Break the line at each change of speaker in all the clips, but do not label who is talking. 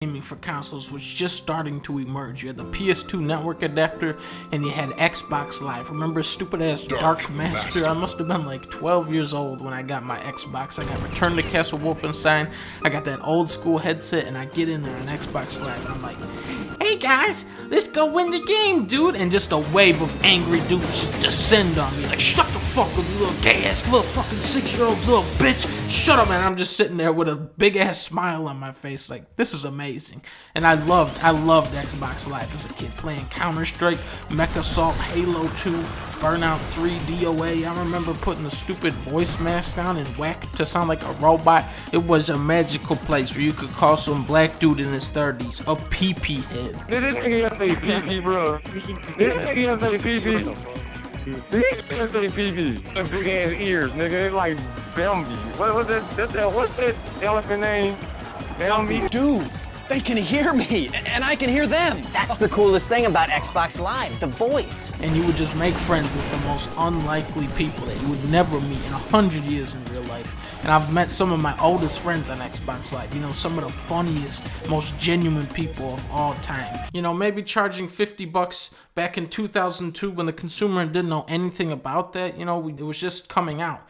Gaming for consoles was just starting to emerge. You had the PS2 network adapter and you had Xbox Live. Remember stupid ass Dark Master? I must have been like 12 years old when I got my Xbox. I got Return to Castle Wolfenstein. I got that old school headset and I get in there on Xbox Live and I'm like, hey guys, let's go win the game, dude. And just a wave of angry dudes descend on me like, shut the fuck up, you little gay ass little fucking 6-year-old little bitch. Shut up, man. I'm just sitting there with a big ass smile on my face like, this is amazing. And I loved Xbox Live as a kid, playing Counter-Strike, Mech Assault, Halo 2, Burnout 3, DOA. I remember putting the stupid voice mask on and whack to sound like a robot. It was a magical place where you could call some black dude in his 30s a pee-pee head.
This nigga say pee-pee, bro. This nigga say pee-pee. This nigga say pee-pee. Them big ass ears, nigga. It's like Bambi. What's that elephant name? Bambi?
Dude, they can hear me, and I can hear them.
That's the coolest thing about Xbox Live, the voice.
And you would just make friends with the most unlikely people that you would never meet in 100 years in real life. And I've met some of my oldest friends on Xbox Live. You know, some of the funniest, most genuine people of all time. You know, maybe charging $50 back in 2002 when the consumer didn't know anything about that. You know, it was just coming out.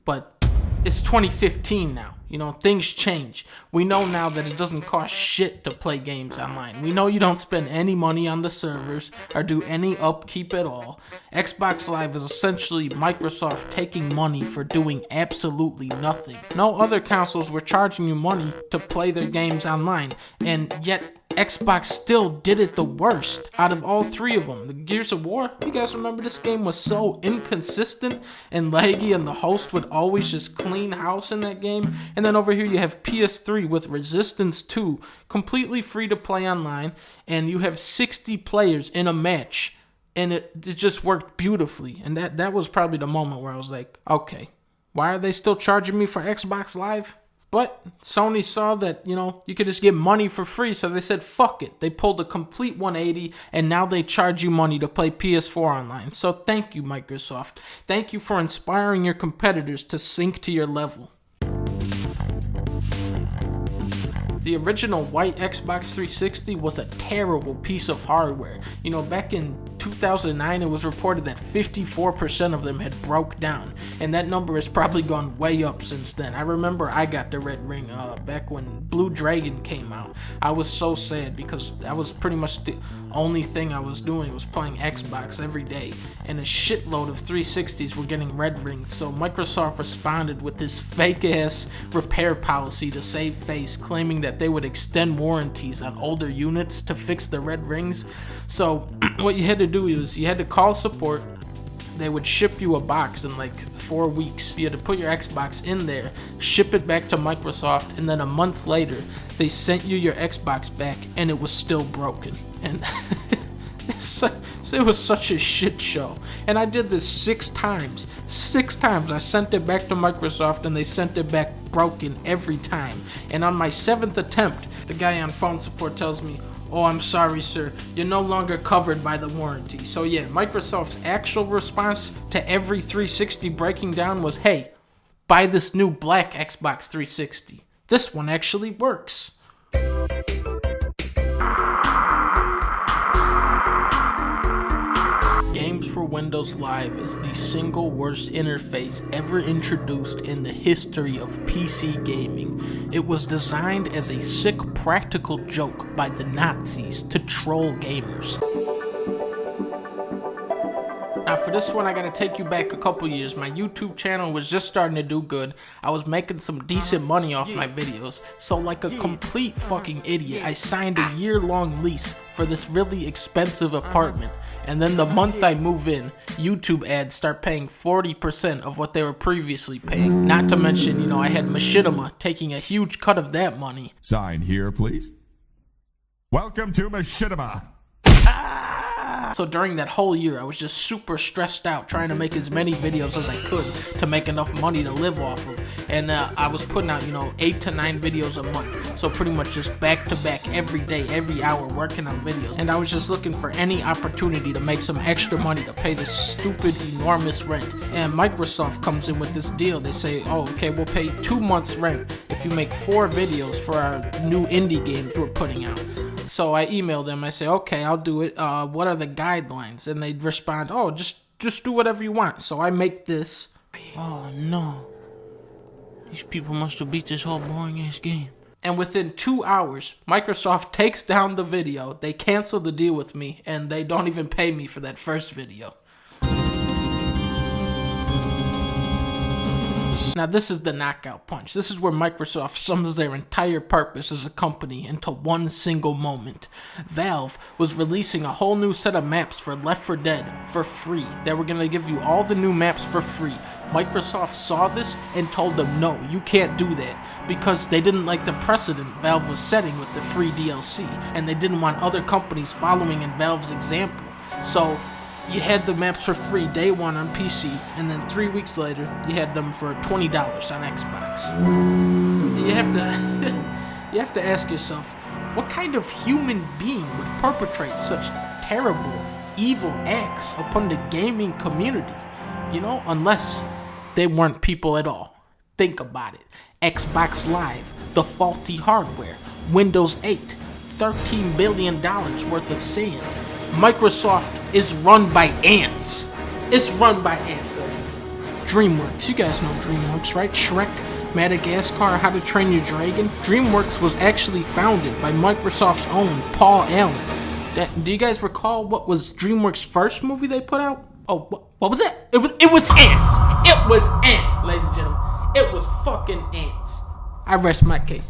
But it's 2015 now. You know, things change. We know now that it doesn't cost shit to play games online. We know you don't spend any money on the servers or do any upkeep at all. Xbox Live is essentially Microsoft taking money for doing absolutely nothing. No other consoles were charging you money to play their games online, and yet Xbox still did it the worst out of all three of them. The Gears of War, you guys remember this game was so inconsistent and laggy, and the host would always just clean house in that game. And then over here you have PS3 with Resistance 2, completely free to play online, and you have 60 players in a match, and it just worked beautifully. And that was probably the moment where I was like, okay, why are they still charging me for Xbox Live? But Sony saw that, you know, you could just get money for free, so they said, fuck it. They pulled a complete 180, and now they charge you money to play PS4 online. So thank you, Microsoft. Thank you for inspiring your competitors to sink to your level. The original white Xbox 360 was a terrible piece of hardware. You know, back in 2009, it was reported that 54% of them had broke down, and that number has probably gone way up since then. I remember I got the red ring back when Blue Dragon came out. I was so sad because that was pretty much the only thing I was doing was playing Xbox every day, and a shitload of 360s were getting red rings. So Microsoft responded with this fake ass repair policy to save face, claiming that they would extend warranties on older units to fix the red rings. So what you had to do is you had to call support. They would ship you a box in like 4 weeks. You had to put your Xbox in there, ship it back to Microsoft, and then a month later they sent you your Xbox back and it was still broken. And it was such a shit show. And I did this 6 times. 6 times I sent it back to Microsoft and they sent it back broken every time. And on my 7th attempt, the guy on phone support tells me, oh, I'm sorry, sir. You're no longer covered by the warranty. So yeah, Microsoft's actual response to every 360 breaking down was, hey, buy this new black Xbox 360. This one actually works. Games for Windows Live is the single worst interface ever introduced in the history of PC gaming. It was designed as a sick practical joke by the Nazis to troll gamers. Now for this one, I gotta take you back a couple years. My YouTube channel was just starting to do good. I was making some decent money off my videos. So like a complete fucking idiot, I signed a year-long lease for this really expensive apartment. And then the month I move in, YouTube ads start paying 40% of what they were previously paying. Not to mention, you know, I had Machinima taking a huge cut of that money.
Sign here, please. Welcome to Machinima.
So during that whole year, I was just super stressed out trying to make as many videos as I could to make enough money to live off of. And I was putting out, you know, 8 to 9 videos a month. So pretty much just back to back every day, every hour working on videos. And I was just looking for any opportunity to make some extra money to pay this stupid, enormous rent. And Microsoft comes in with this deal. They say, oh, okay, we'll pay 2 months rent if if you make 4 videos for our new indie game that we're putting out. So I emailed them. I say, okay, I'll do it. What are the guidelines? And they'd respond, oh, just do whatever you want. So I make this. Oh no, these people must have beat this whole boring ass game. And within 2 hours, Microsoft takes down the video. They cancel the deal with me, and they don't even pay me for that first video. Now this is the knockout punch. This is where Microsoft sums their entire purpose as a company into one single moment. Valve was releasing a whole new set of maps for Left 4 Dead for free. They were going to give you all the new maps for free. Microsoft saw this and told them, no, you can't do that, because they didn't like the precedent Valve was setting with the free DLC, and they didn't want other companies following in Valve's example. So you had the maps for free day one on PC, and then 3 weeks later, you had them for $20 on Xbox. You have to ask yourself, what kind of human being would perpetrate such terrible, evil acts upon the gaming community? You know, unless they weren't people at all. Think about it. Xbox Live, the faulty hardware, Windows 8, $13 billion worth of sand. Microsoft is run by ants. It's run by ants. DreamWorks, you guys know DreamWorks, right? Shrek, Madagascar, How to Train Your Dragon. DreamWorks was actually founded by Microsoft's own Paul Allen. Do you guys recall what was DreamWorks' first movie they put out? Oh, what was that? It was ants. It was ants, ladies and gentlemen. It was fucking ants. I rest my case.